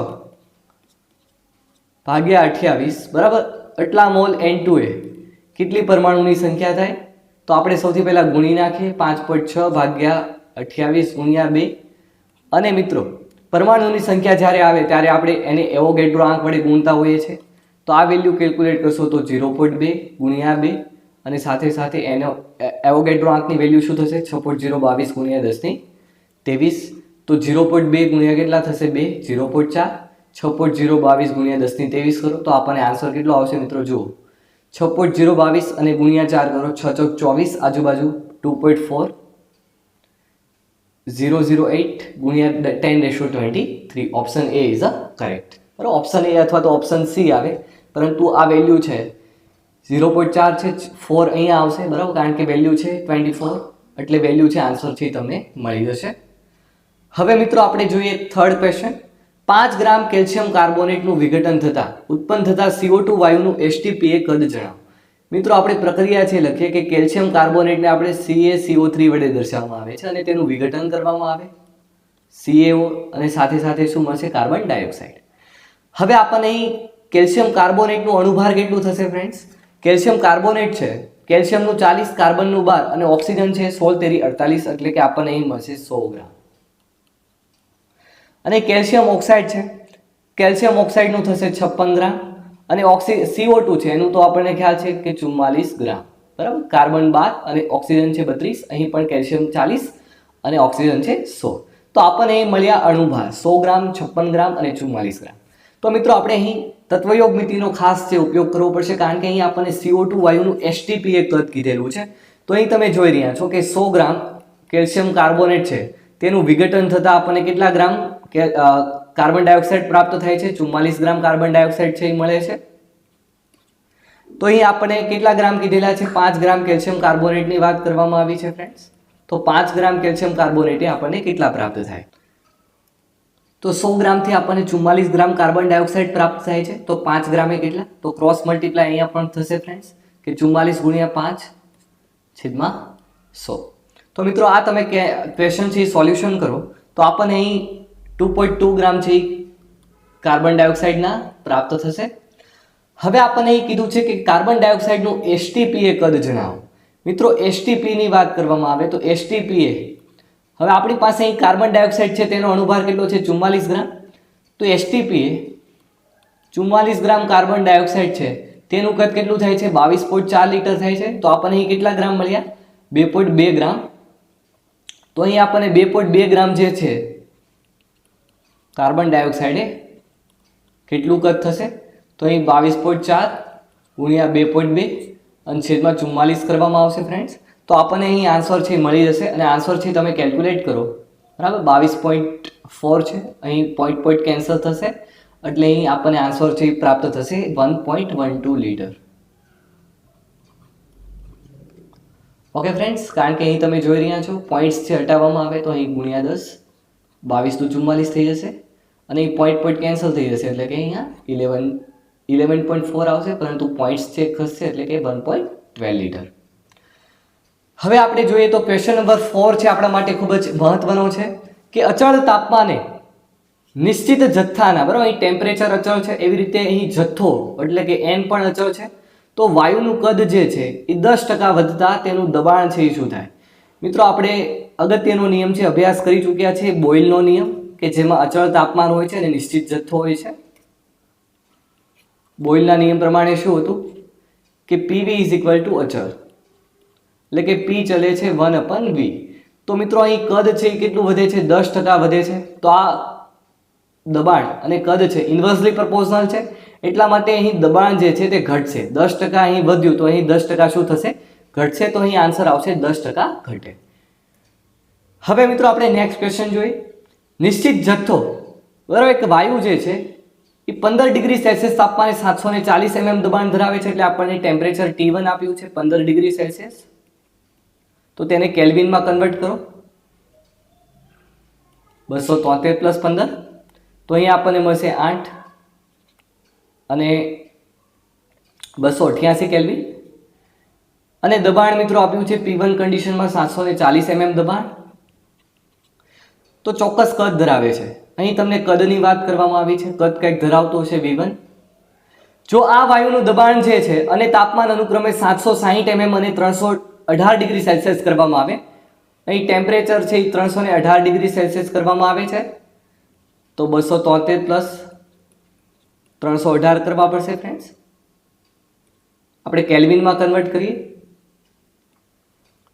ભાગ્યા 28 બરાબર એટલા મોલ N2 એ કેટલી પરમાણુની સંખ્યા થાય? તો આપણે સૌથી પહેલા ગુણી નાખીએ. 5.6 ભાગ્યા 28 ગુણ્યા 2 અને મિત્રો પરમાણુની સંખ્યા જ્યારે આવે ત્યારે આપણે એને એવોગેડ્રો આંક વડે ગુણતા હોઈએ છીએ. તો આ વેલ્યુ કેલ્ક્યુલેટ કરશો તો 0.2 ગુણ્યા 2 અને સાથે સાથે એનો એવોગેડ્રો આંકની વેલ્યુ શું થશે 6.022 ગુણ્યા 1023. તો 0.2 ગુણ્યા કેટલા થશે 2 0.4 6.022 ગુણ્યા 1023 કરો તો આપણને આન્સર કેટલો આવશે મિત્રો જુઓ 6.022 અને ગુણ્યા 4 કરો 6 ચોક 24 આજુબાજુ 2.4 008 ગુણ્યા 10⁻23. Option A is a correct. બરાબર ઓપ્શન એ અથવા તો ઓપ્શન સી આવે પરંતુ આ વેલ્યુ છે 0.4 છે 4 અહીંયા આવશે બરાબર કારણ કે વેલ્યુ છે 24 એટલે વેલ્યુ છે આન્સર છે તમને મળી જશે. હવે મિત્રો આપણે જોઈએ થર્ડ ક્વેશ્ચન 5 ગ્રામ કેલ્શિયમ કાર્બોનેટનું વિઘટન થતાં ઉત્પન્ન થતા CO2 વાયુનું એસટીપીએ કદ જણાવો. મિત્રો આપણે પ્રક્રિયા છે લખીએ કે કેલ્શિયમ કાર્બોનેટને આપણે CaCO3 વડે દર્શાવવામાં આવે છે અને તેનું વિઘટન કરવામાં આવે CaO અને સાથે સાથે શું મળશે કાર્બન ડાયોક્સાઇડ. હવે આપણને અહીં કેલ્શિયમ કાર્બોનેટનું અણુભાર કેટલું થશે ફ્રેન્ડ્સ કેલ્શિયમ કાર્બોનેટ છે કેલ્શિયમનું 40 કાર્બનનું 12 અને ઓક્સિજન છે 16 તેરી 48 એટલે કે આપણને અહીં મળશે 100 ગ્રામ. અને કેલ્શિયમ ઓક્સાઇડ છે કેલ્શિયમ ઓક્સાઇડનું થશે 56 ગ્રામ અને CO2 છે એનું તો આપણને ખ્યાલ છે કે 44 ગ્રામ બરાબર કાર્બન 12 અને ઓક્સિજન છે 32 અહીં પણ કેલ્શિયમ 40 અને ઓક્સિજન છે 100. તો આપણને અહીં મળ્યા અણુભાર 100 ગ્રામ 56 ગ્રામ અને 44 ગ્રામ. તો મિત્રો આપણે અહીં તત્વયોગ મિતિનો ખાસ છે ઉપયોગ કરવો પડશે કારણ કે અહીં આપણને CO2 વાયુનું એસટીપીએ કદ કીધેલું છે. તો અહીં તમે જોઈ રહ્યા છો કે 100 ગ્રામ કેલ્શિયમ કાર્બોનેટ છે તેનું વિઘટન થતાં આપણને કેટલા ગ્રામ કાર્બન ડાયોક્સાઇડ પ્રાપ્ત થાય છે 44 ગ્રામ કાર્બન ડાયોક્સાઇડ છે એ મળે છે. તો અહીં આપણે કેટલા ગ્રામ કીધેલા છે 5 ગ્રામ કેલ્શિયમ કાર્બોનેટની વાત કરવામાં આવી છે ફ્રેન્ડ્સ. તો 5 ગ્રામ કેલ્શિયમ કાર્બોનેટ આપણને કેટલા પ્રાપ્ત થાય તો 100 ગ્રામથી આપણને 44 ગ્રામ કાર્બન ડાયોક્સાઇડ પ્રાપ્ત થાય છે. તો 5 ગ્રામે કેટલા તો ક્રોસ મલ્ટીપ્લાય અહીંયા પણ થશે ફ્રેન્ડ્સ કે 44 ગુણ્યા 5 છેદમાં 100. તો મિત્રો આ તમે ક્વેશ્ચન છે સોલ્યુશન કરો તો આપણને અહીં 2.2 ગ્રામ છે કાર્બન ડાયોક્સાઇડના પ્રાપ્ત થશે. હવે આપણને એ કીધું છે કે કાર્બન ડાયોક્સાઇડનું એસટીપીએ કદ જણાવો. મિત્રો એસટીપીની વાત કરવામાં આવે તો એસટીપીએ હવે આપણી પાસે અહીં કાર્બન ડાયોક્સાઇડ છે તેનો અણુભાર કેટલો છે 44 ગ્રામ. તો એસટીપીએ 44 ગ્રામ કાર્બન ડાયોક્સાઇડ છે તેનું કદ કેટલું થાય છે 22.4 લીટર થાય છે. તો આપણને અહીં કેટલા ગ્રામ મળ્યા 2.2 ગ્રામ. તો અહીં આપણને 2.2 ગ્રામ જે છે કાર્બન ડાયોક્સાઇડ કેટલું કદ થશે તો અહીં 22.4 ગુણ્યા 2.2 અને છેદમાં 44 કરવામાં આવશે ફ્રેન્ડ્સ. તો આપણને અહીં આન્સર છે મળી જશે અને આન્સર છે તમે કેલ્ક્યુલેટ કરો બરાબર 22.4 છે અહીં પોઈન્ટ કેન્સલ થશે એટલે અહીં આપણને આન્સર છે પ્રાપ્ત થશે 1.12 લીટર. ઓકે ફ્રેન્ડ્સ કારણ કે અહીં તમે જોઈ રહ્યા છો પોઈન્ટ્સ છે હટાવવામાં આવે તો અહીં ગુણ્યા 10 22 તો 44 થઈ જશે અને એ પોઈન્ટ કેન્સલ થઈ જશે એટલે કે અહીંયા 11.4 આવશે પરંતુ પોઈન્ટ્સ ચેક થશે એટલે કે 1.12 લીટર. હવે આપણે જોઈએ તો ક્વેશ્ચન નંબર 4 છે આપણા માટે ખૂબ જ મહત્વનો છે કે અચળ તાપમાને નિશ્ચિત જથ્થાના બરાબર અહીં ટેમ્પરેચર અચળ છે એવી રીતે અહીં જથ્થો એટલે કે n પણ અચળ છે. તો વાયુનું કદ જે છે એ 10% વધતા તેનું દબાણ છે એ શું થાય. મિત્રો આપણે અગત્યનો નિયમ છે અભ્યાસ કરી ચૂક્યા છે બોયલનો નિયમ કે જેમાં અચળ તાપમાન હોય છે અને નિશ્ચિત જથ્થો હોય છે. બોયલના નિયમ પ્રમાણે શું હતું કે PV અચળ એટલે કે P ચલે છે 1/V. તો મિત્રો અહીં કદ છે એ કેટલું વધે છે 10% વધે છે. તો આ દબાણ અને કદ છે ઇન્વર્સલી પ્રોપોર્શનલ છે એટલા માટે અહીં દબાણ જે છે તે ઘટશે 10% અહીં વધ્યું તો અહીં 10% શું થશે ઘટશે. તો અહીં આન્સર આવશે 10% ઘટે. હવે મિત્રો આપણે નેક્સ્ટ ક્વેશ્ચન જોઈએ નિશ્ચિત જથ્થો બરાબર એક વાયુ જે છે એ 15 ડિગ્રી સેલ્સિયસ તાપમાને 740 mm દબાણ ધરાવે છે એટલે આપણને ટેમ્પરેચર T1 આપ્યું છે 15 ડિગ્રી સેલ્સિયસ. તો તેને કેલ્વિનમાં કન્વર્ટ કરો 273 + 15 તો અહીં આપણને મળશે 8 અને 288 કેલ્વિન અને દબાણ મિત્રો આપ્યું છે P1 કન્ડિશનમાં 740 mm દબાણ. તો ચોક્કસ કદ ધરાવે છે અહીં તમને કદની વાત કરવામાં આવી છે કદ કંઈક ધરાવતો હશે V1. જો આ વાયુનું દબાણ જે છે અને તાપમાન અનુક્રમે 760 mm અને 318 ડિગ્રી સેલ્સિયસ કરવામાં આવે અહીં ટેમ્પરેચર છે એ 318 ડિગ્રી સેલ્સિયસ કરવામાં આવે છે, તો 273 પ્લસ 318 કરવા પડશે ફ્રેન્ડ્સ. આપણે કેલ્વિનમાં કન્વર્ટ કરીએ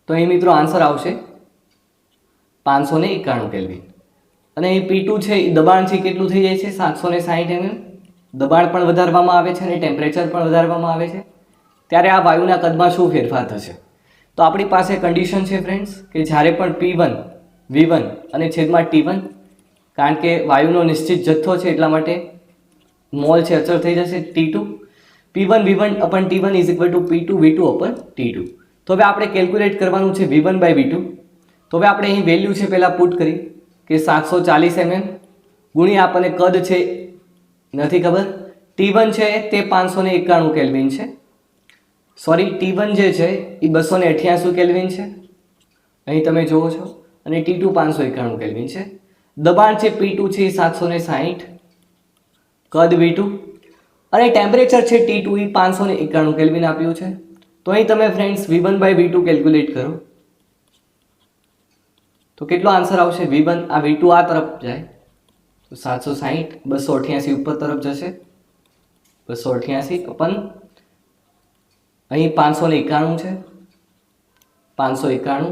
તો અહીં મિત્રો આન્સર આવશે 591 કેલ્વિન. અને અહીં P2 છે એ દબાણ છે કેટલું થઈ જાય છે 760 mm. દબાણ પણ વધારવામાં આવે છે અને ટેમ્પરેચર પણ વધારવામાં આવે છે, ત્યારે આ વાયુના કદમાં શું ફેરફાર થશે? તો આપણી પાસે કન્ડિશન છે ફ્રેન્ડ્સ કે જ્યારે પણ P1 V1 અને છેદમાં T1, કારણ કે વાયુનો નિશ્ચિત જથ્થો છે એટલા માટે મોલ છે અચળ થઈ જશે T2. P1 V1 upon T1 is equal to P2 V2 upon T2. તો હવે આપણે કેલ્ક્યુલેટ કરવાનું છે V1 by V2. તો હવે આપણે અહીં વેલ્યુ છે પહેલાં પુટ કરી કે 740 mm ગુણ્યા આપણને કદ છે નથી ખબર, T1 છે તે 591 કેલ્વિન છે, સોરી T1 જે છે એ 288 કેલ્વિન છે અહીં તમે જુઓ છો, અને T2 591 કેલ્વિન છે. દબાણ છે P2 છે 760, કદ V2 અને ટેમ્પરેચર છે T2 એ 591 કેલ્વિન આપ્યું છે. તો અહીં તમે friends V1 by V2 calculate કરો તો કેટલો આન્સર આવશે? V1 આ V2 આ તરફ જાય તો 760, 288 ઉપર તરફ જશે, 288 અપન અહીં 591 છે, 591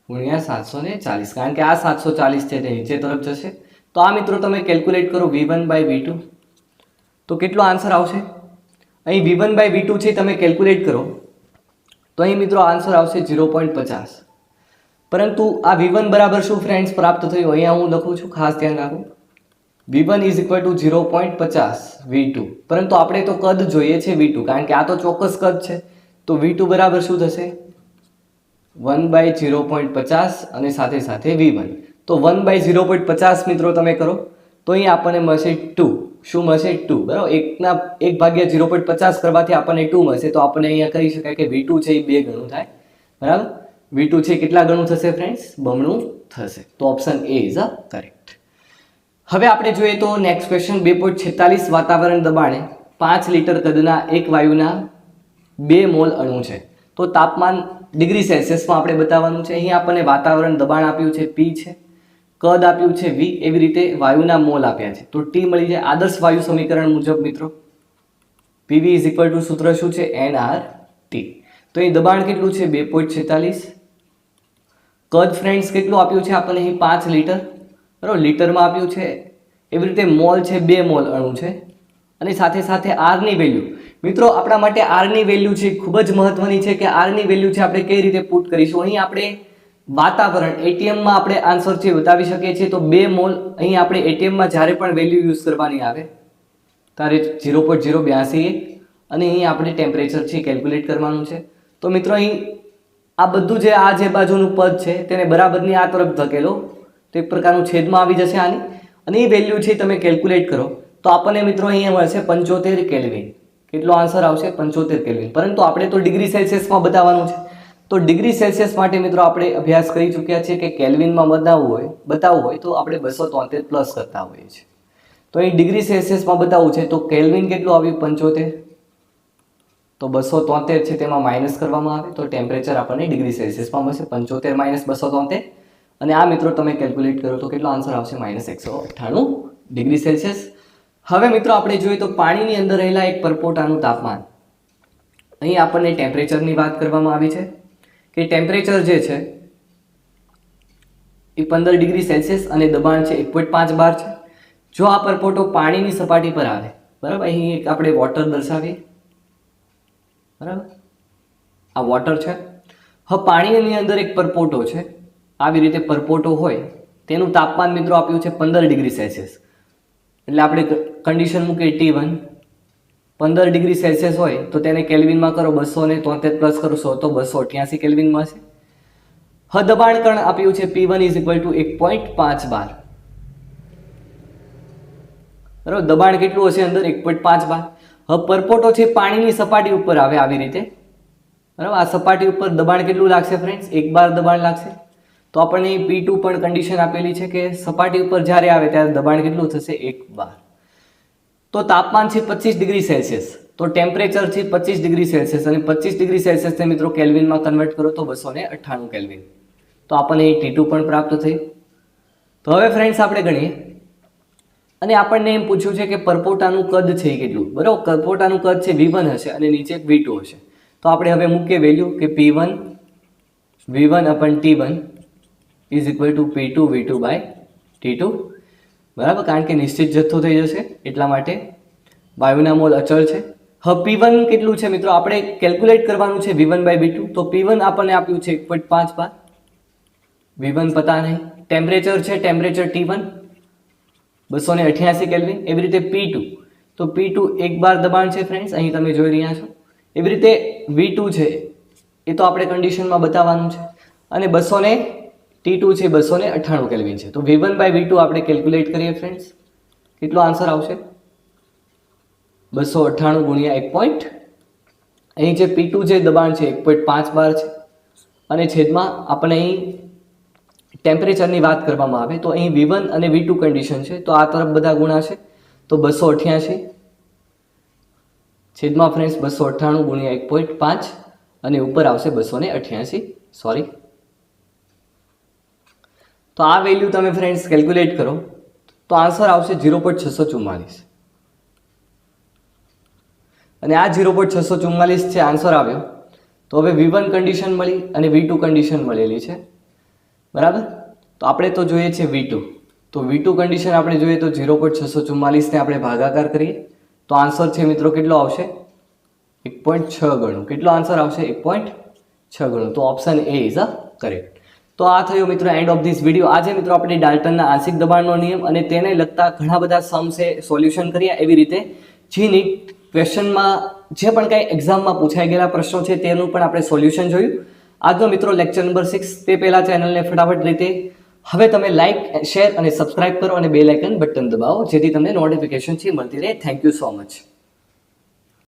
ગુણ્યા 740, કારણ કે આ 740 છે તે નીચે તરફ જશે. તો આ મિત્રો તમે કેલ્ક્યુલેટ કરો V1 by V2 તો કેટલો આન્સર આવશે? અહીં V1 by V2 છે તમે કેલ્ક્યુલેટ કરો તો અહીં મિત્રો આન્સર આવશે 0.50. પરંતુ આ V1 બરાબર શું ફ્રેન્ડ્સ પ્રાપ્ત થયું અહીંયા હું લખું છું, ખાસ ધ્યાન રાખો. V1 is equal to 0.50 V2, પરંતુ આપણે તો કદ જોઈએ છે V2, કારણ કે આ તો ચોક્કસ કદ છે. તો V2 બરાબર શું થશે? 1 by 0.50 અને સાથે સાથે V1. તો 1 by 0.50 મિત્રો તમે કરો તો અહીં આપણને મળશે 2. શું મળશે? 2. બરાબર, 1 ભાગ્યા 0.50 કરવાથી આપણને 2 મળશે. તો આપણે અહીંયા કહી શકાય કે V2 છે એ 2 ગણું થાય. બરાબર, V2 છે કેટલા ગણું થશે ફ્રેન્ડ્સ? બમણું થશે. તો option A is a correct. હવે આપણે જોઈએ તો નેક્સ્ટ ક્વેશ્ચન 2.46 વાતાવરણ દબાણે 5 લિટર કદના એક વાયુના 2 મોલ અણુ છે, તો તાપમાન ડિગ્રી સેલ્સિયસમાં આપણે બતાવવાનું છે. અહીં આપણને વાતાવરણ દબાણ આપ્યું છે P છે, કદ આપ્યું છે V, એવી રીતે વાયુના મોલ આપ્યા છે તો T મળી જાય. આદર્શ વાયુ સમીકરણ મુજબ મિત્રો PV ઇઝ ઇક્વલ ટુ સૂત્ર શું છે? nRT. તો અહીં દબાણ કેટલું છે? 2.46. કદ ફ્રેન્ડ્સ કેટલું આપ્યું છે આપણને? અહીં 5 લિટર, બરાબર, લીટરમાં આપ્યું છે. એવી રીતે મોલ છે 2 મોલ અણુ છે, અને સાથે સાથે R ની વેલ્યુ મિત્રો આપણા માટે R ની વેલ્યુ છે ખૂબ જ મહત્વની છે કે R ની વેલ્યુ છે આપણે કઈ રીતે પુટ કરીશું. અહીં આપણે વાતાવરણ ATMમાં આપણે આન્સર છે બતાવી શકીએ છીએ. તો 2 મોલ અહીં આપણે ATMમાં જ્યારે પણ વેલ્યુ યુઝ કરવાની આવે ત્યારે 0.082 અને અહીં આપણે ટેમ્પરેચર છે કેલ્ક્યુલેટ કરવાનું છે. તો મિત્રો અહીં આ બધું જે બાજુનું પદ છે તેને બરાબરની આ તરફ ધકેલો તો એક પ્રકારનું છેદમાં આવી જશે આની, અને એ વેલ્યુ છે તમે કેલ્ક્યુલેટ કરો તો આપણને મિત્રો અહીંયા મળશે 75 કેલ્વિન. કેટલો આન્સર આવશે? 75 કેલ્વિન. પરંતુ આપણે તો ડિગ્રી સેલ્સિયસમાં બતાવવાનું છે. તો ડિગ્રી સેલ્સિયસ માટે મિત્રો આપણે અભ્યાસ કરી ચૂક્યા છે કે કેલ્વિનમાં બતાવવું હોય તો આપણે 273 પ્લસ કરતા હોઈએ છીએ. તો અહીં ડિગ્રી સેલ્સિયસમાં બતાવવું છે તો કેલ્વિન કેટલું આવ્યું? 75. તો 273 છે તેમાં માઇનસ કરવામાં આવે તો ટેમ્પરેચર આપણને ડિગ્રી સેલ્સિયસમાં મળશે 75 માઇનસ 273, અને આ મિત્રો તમે કેલ્ક્યુલેટ કરો તો કેટલો આન્સર આવશે? -198 ડિગ્રી સેલ્સિયસ. હવે મિત્રો આપણે જોઈએ તો પાણીની અંદર રહેલા એક પરપોટાનું તાપમાન, અહીં આપણને ટેમ્પરેચરની વાત કરવામાં આવી છે કે ટેમ્પરેચર જે છે એ 15 ડિગ્રી સેલ્સિયસ અને દબાણ છે 1.5 બાર છે. જો આ પરપોટો પાણીની સપાટી પર આવે, બરાબર, અહીં એક આપણે વોટર દર્શાવીએ, બરાબર, આ વોટર છે. હવે પાણીની અંદર એક પરપોટો છે, આવી રીતે પરપોટો હોય તેનું તાપમાન મિત્રો આપ્યું છે 15 ડિગ્રી સેલ્સિયસ. એટલે આપણે કન્ડિશન મૂકીએ T1 15 ડિગ્રી સેલ્સિયસ હોય તો તેને કેલ્વિનમાં કરો 273 પ્લસ કરશો તો 288 કેલ્વિન મળશે. હવે દબાણ કણ આપ્યું છે P1 ઇઝ ઇક્વલ ટુ 1.5 બાર, બરાબર, દબાણ કેટલું હશે અંદર? 1.5 બાર. હવે પરપોટો છે પાણીની સપાટી ઉપર આવે આવી રીતે, બરાબર, આ સપાટી ઉપર દબાણ કેટલું લાગશે ફ્રેન્ડ્સ? 1 બાર દબાણ લાગશે. તો આપણને P2 પણ કન્ડિશન આપેલી છે કે સપાટી ઉપર જ્યારે આવે ત્યારે દબાણ કેટલું થશે? 1 બાર. તો તાપમાન છે 25 ડિગ્રી સેલ્સિયસ, તો ટેમ્પરેચર છે 25 ડિગ્રી સેલ્સિયસ, અને 25 ડિગ્રી સેલ્સિયસને મિત્રો કેલ્વિનમાં કન્વર્ટ કરો તો 298 કેલ્વિન. તો આપણને T2 પણ પ્રાપ્ત થયું. તો હવે ફ્રેન્ડ્સ આપણે ગણીએ અને આપણને એમ પૂછ્યું છે કે પરપોટાનું કદ છે એ કેટલું. બરાબર, પરપોટાનું કદ છે V1 હશે અને નીચે V2 હશે. તો આપણે હવે મૂકીએ વેલ્યુ કે P1 V1/T1 is equal two P2 V2/T2. બરાબર, કારણ કે નિશ્ચિત જથ્થો થઈ જશે એટલા માટે. વાયુના મોલ અચળ છે. હવે P1 કેટલું છે મિત્રો, આપણે કેલ્ક્યુલેટ કરવાનું છે V1/V2. તો P1 આપણને આપ્યું છે 1.5 બાર. V1 પતા નહીં. ટેમ્પરેચર છે, ટેમ્પરેચર T1 288 કેલ્વિન. એવી રીતે P2, તો P2 1 બાર દબાણ છે ફ્રેન્ડ્સ, અહીં તમે જોઈ રહ્યા છો. એવી રીતે V2 છે એ તો આપણે કન્ડિશનમાં બતાવવાનું છે. અને T2 છે 298 કેલ્વિન છે. તો V1/V2 આપણે કેલ્ક્યુલેટ કરીએ ફ્રેન્ડ્સ, કેટલો આન્સર આવશે 298 ગુણ્યા 1. અહીં જે P2 જે દબાણ છે 1.5 બાર છે અને છેદમાં આપણે અહીં ટેમ્પરેચરની વાત કરવામાં આવે તો અહીં V1 અને V2 કન્ડિશન છે, તો આ તરફ બધા ગુણા છે. તો 288 છેદમાં ફ્રેન્ડ્સ 298 ગુણ્યા 1.5 અને ઉપર આવશે 288. સોરી, તો આ વેલ્યુ તમે ફ્રેન્ડ્સ કેલ્ક્યુલેટ કરો તો આન્સર આવશે 0.644. અને આ 0.644 છે આન્સર આવ્યો. તો હવે V1 કન્ડિશન મળી અને V2 કન્ડિશન મળેલી છે. બરાબર, તો આપણે તો જોઈએ છે V2. તો V2 કન્ડિશન આપણે જોઈએ તો 0.644 ને આપણે ભાગાકાર કરીએ તો આન્સર છે મિત્રો કેટલો આવશે 1.6 ગણું. કેટલો આન્સર આવશે 1.6 ગણું. તો option A is a correct. તો આ થયો મિત્રો એન્ડ ઓફ ધીસ વિડીયો. આજે મિત્રો આપણે ડાલ્ટનના આંશિક દબાણનો નિયમ અને તેને લગતા ઘણા બધા સમ્સે સોલ્યુશન કર્યા. એવી રીતે જી નીટ ક્વેશ્ચનમાં જે પણ કાંઈ એક્ઝામમાં પૂછાઈ ગયેલા પ્રશ્નો છે તેનું પણ આપણે સોલ્યુશન જોયું. આજનો મિત્રો લેક્ચર નંબર 6. તે પહેલાં ચેનલને ફટાફટ રીતે હવે તમે લાઇક, શેર અને સબસ્ક્રાઇબ કરો અને બેલ આઇકન બટન દબાવો જેથી તમને નોટિફિકેશન મળતી રહે. Thank you so much.